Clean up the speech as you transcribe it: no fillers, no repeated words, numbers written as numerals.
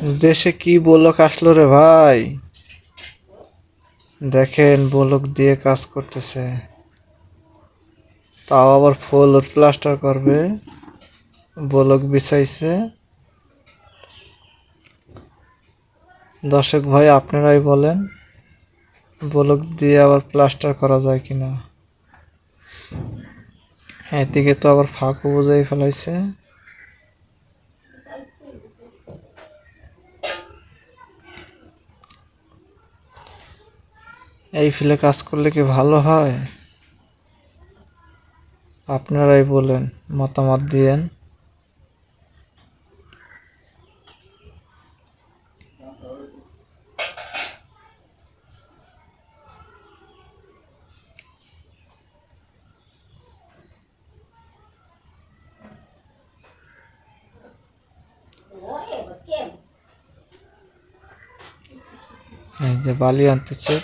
দেশে কি বলক আসলো রে ভাই, দেখেন বলক দিয়ে কাজ করতেছে, তাও আবার ফুল প্লাস্টার করবে, বলক বিছাইছে। দর্শক ভাই আপনারাই বলেন বলক দিয়ে আবার প্লাস্টার করা যায় কিনা। এদিকে তো আবার ফাঁকও বুঝাই ফেলাইছে। এই ফিলে কাজ করলে কি ভালো হয়? আপনারাই বলেন, মতামত দিয়েন। এই যে বালি আনতেছে।